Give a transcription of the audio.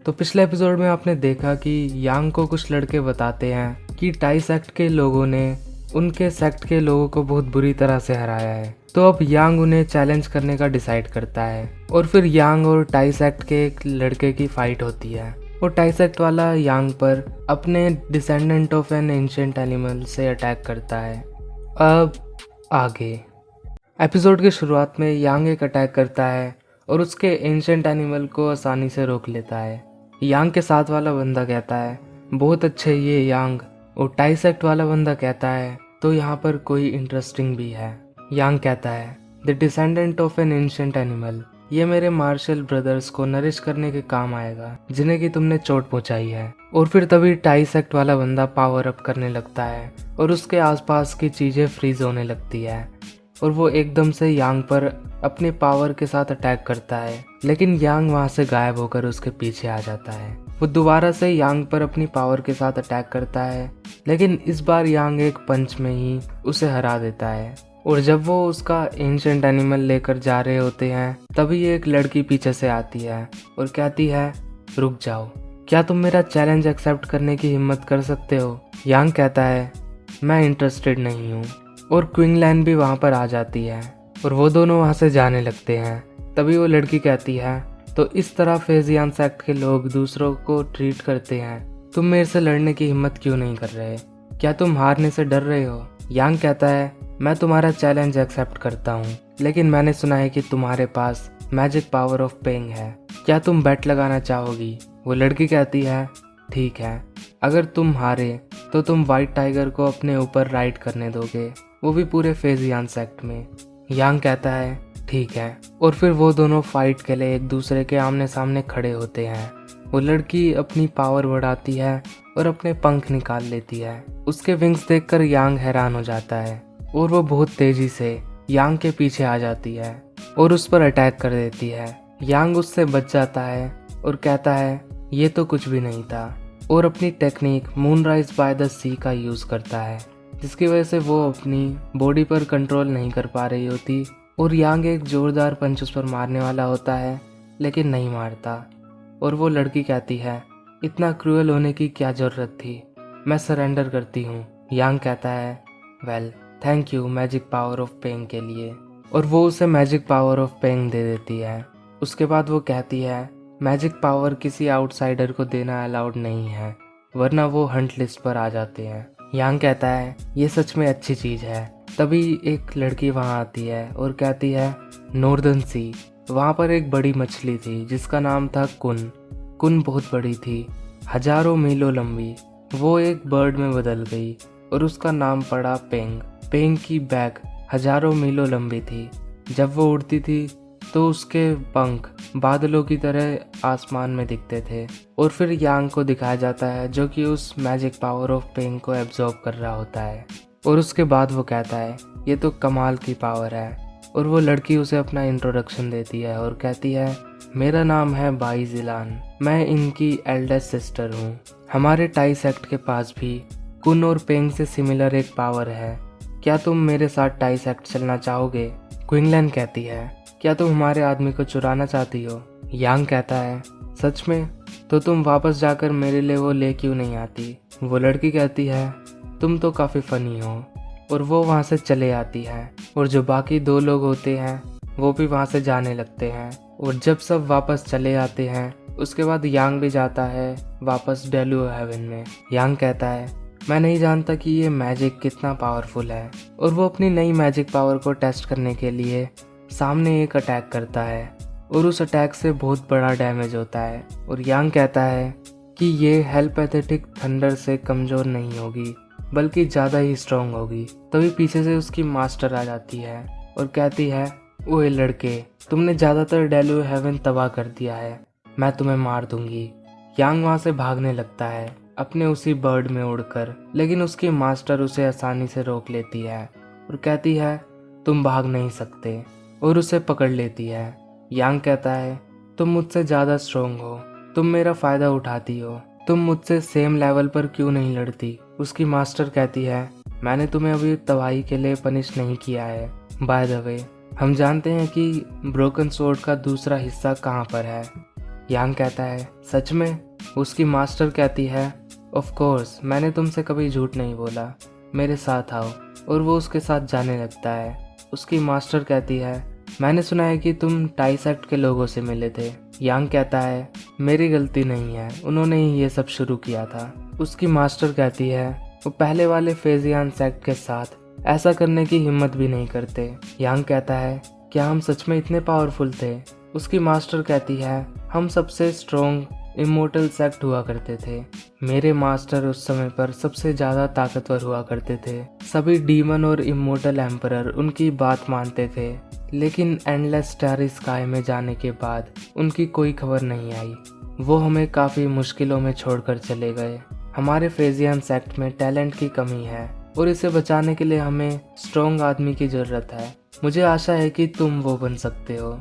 तो पिछले एपिसोड में आपने देखा कि यांग को कुछ लड़के बताते हैं कि टाई सेक्ट के लोगों ने उनके सेक्ट के लोगों को बहुत बुरी तरह से हराया है। तो अब यांग उन्हें चैलेंज करने का डिसाइड करता है और फिर यांग और टाई सेक्ट के एक लड़के की फाइट होती है और टाई सेक्ट वाला यांग पर अपने descendant of N ancient animal से अटैक करता है। अब आगे एपिसोड की शुरुआत में यांग एक अटैक करता है और उसके एंशिएंट एनिमल को आसानी से रोक लेता है। यांग के साथ वाला बंदा कहता है बहुत अच्छे ये यांग, और टाई सेक्ट वाला बंदा कहता है तो यहाँ पर कोई इंटरेस्टिंग भी है। यांग कहता है the descendant of N ancient animal, ये मेरे मार्शल ब्रदर्स को नरिश करने के काम आएगा जिन्हें कि तुमने चोट पहुंचाई है। और फिर तभी टाई सेक्ट वाला बंदा पावर अप करने लगता है और उसके आसपास की चीजें फ्रीज होने लगती है और वो एकदम से यांग पर अपने पावर के साथ अटैक करता है, लेकिन यांग वहां से गायब होकर उसके पीछे आ जाता है। वो दोबारा से यांग पर अपनी पावर के साथ अटैक करता है, लेकिन इस बार यांग एक पंच में ही उसे हरा देता है। और जब वो उसका एंशिएंट एनिमल लेकर जा रहे होते हैं तभी एक लड़की पीछे से आती है और कहती है रुक जाओ, क्या तुम मेरा चैलेंज एक्सेप्ट करने की हिम्मत कर सकते हो? यांग कहता है मैं इंटरेस्टेड नहीं हूँ। और क्विंगलैन भी वहाँ पर आ जाती है और वो दोनों वहाँ से जाने लगते हैं। तभी वो लड़की कहती है तो इस तरह फेजियान सेक्ट के लोग दूसरों को ट्रीट करते हैं, तुम मेरे से लड़ने की हिम्मत क्यों नहीं कर रहे? क्या तुम हारने से डर रहे हो? यांग कहता है मैं तुम्हारा चैलेंज एक्सेप्ट करता हूँ, लेकिन मैंने सुना है कि तुम्हारे पास मैजिक पावर ऑफ पेंग है, क्या तुम बेट लगाना चाहोगी? वो लड़की कहती है ठीक है, अगर तुम हारे तो तुम व्हाइट टाइगर को अपने ऊपर राइड करने दोगे, वो भी पूरे फेजियान सेक्ट में। यांग कहता है ठीक है, और फिर वो दोनों फाइट के लिए एक दूसरे के आमने सामने खड़े होते हैं। वो लड़की अपनी पावर बढ़ाती है और अपने पंख निकाल लेती है। उसके विंग्स देखकर यांग हैरान हो जाता है और वो बहुत तेजी से यांग के पीछे आ जाती है और उस पर अटैक कर देती है। यांग उससे बच जाता है और कहता है ये तो कुछ भी नहीं था, और अपनी टेक्निक मूनराइज बाय द सी का यूज करता है, जिसकी वजह से वो अपनी बॉडी पर कंट्रोल नहीं कर पा रही होती और यांग एक जोरदार पंच उस पर मारने वाला होता है लेकिन नहीं मारता। और वो लड़की कहती है इतना क्रूअल होने की क्या जरूरत थी, मैं सरेंडर करती हूँ। यांग कहता है well thank you magic power of Peng के लिए, और वो उसे मैजिक पावर ऑफ पेंग दे देती है। उसके बाद वो कहती है मैजिक पावर किसी आउटसाइडर को देना अलाउड नहीं है, वरना वो हंट लिस्ट पर आ जाते हैं। यांग कहता है ये सच में अच्छी चीज़ है। तभी एक लड़की वहाँ आती है और कहती है नॉर्दर्न सी, वहाँ पर एक बड़ी मछली थी जिसका नाम था कुन। कुन बहुत बड़ी थी, हजारों मीलों लंबी। वो एक बर्ड में बदल गई और उसका नाम पड़ा पेंग। पेंग की बैक हजारों मीलों लंबी थी। जब वो उड़ती थी तो उसके पंख बादलों की तरह आसमान में दिखते थे। और फिर यांग को दिखाया जाता है जो कि उस मैजिक पावर ऑफ पेंग को एब्जॉर्ब कर रहा होता है। और उसके बाद वो कहता है ये तो कमाल की पावर है। और वो लड़की उसे अपना इंट्रोडक्शन देती है और कहती है मेरा नाम है बाई जिलान, मैं इनकी एल्डेस्ट सिस्टर हूँ। हमारे टाई सेक्ट के पास भी कुन और पेंग से सिमिलर एक पावर है, क्या तुम मेरे साथ टाई सेक्ट चलना चाहोगे? क्विंगलैन कहती है क्या तुम हमारे आदमी को चुराना चाहती हो? यांग कहता है सच में? तो तुम वापस जाकर मेरे लिए वो ले क्यों नहीं आती? वो लड़की कहती है तुम तो काफ़ी फ़नी हो। और वो वहाँ से चले आती है और जो बाकी दो लोग होते हैं वो भी वहाँ से जाने लगते हैं। और जब सब वापस चले आते हैं उसके बाद यांग भी जाता है वापस डेल्यू हेवन में। यांग कहता है मैं नहीं जानता कि ये मैजिक कितना पावरफुल है, और वो अपनी नई मैजिक पावर को टेस्ट करने के लिए सामने एक अटैक करता है और उस अटैक से बहुत बड़ा डैमेज होता है। और यांग कहता है कि ये हेलपैथेटिक थंडर से कमज़ोर नहीं होगी बल्कि ज़्यादा ही स्ट्रांग होगी। तभी पीछे से उसकी मास्टर आ जाती है और कहती है ओए लड़के, तुमने ज़्यादातर डेल्यू हेवन तबाह कर दिया है, मैं तुम्हें मार दूंगी। यांग वहाँ से भागने लगता है अपने उसी बर्ड में उड़कर, लेकिन उसकी मास्टर उसे आसानी से रोक लेती है और कहती है तुम भाग नहीं सकते, और उसे पकड़ लेती है। यांग कहता है तुम मुझसे ज़्यादा स्ट्रांग हो, तुम मेरा फ़ायदा उठाती हो, तुम मुझसे सेम लेवल पर क्यों नहीं लड़ती? उसकी मास्टर कहती है मैंने तुम्हें अभी तबाही के लिए पनिश नहीं किया है। बाय द वे हम जानते हैं कि ब्रोकन सोर्ड का दूसरा हिस्सा कहाँ पर है। यांग कहता है, सच में? उसकी मास्टर कहती है, ऑफ कोर्स, मैंने तुमसे कभी झूठ नहीं बोला, मेरे साथ आओ। और वो उसके साथ जाने लगता है। उसकी मास्टर कहती है, मैंने सुना है कि तुम टाई सेक्ट के लोगों से मिले थे। यांग कहता है, मेरी गलती नहीं है, उन्होंने ही ये सब शुरू किया था। उसकी मास्टर कहती है, वो पहले वाले फेजियान सेक्ट के साथ ऐसा करने की हिम्मत भी नहीं करते। यांग कहता है, क्या हम सच में इतने पावरफुल थे? उसकी मास्टर कहती है, हम सबसे स्ट्रॉन्ग इमोर्टल सेक्ट हुआ करते थे। मेरे मास्टर उस समय पर सबसे ज़्यादा ताकतवर हुआ करते थे। सभी डीमन और इमोर्टल एम्परर उनकी बात मानते थे, लेकिन एंडलेस स्टारी स्काई में जाने के बाद उनकी कोई खबर नहीं आई। वो हमें काफ़ी मुश्किलों में छोड़कर चले गए। हमारे फेजियन सेक्ट में टैलेंट की कमी है और इसे बचाने के लिए हमें स्ट्रॉन्ग आदमी की ज़रूरत है। मुझे आशा है कि तुम वो बन सकते हो।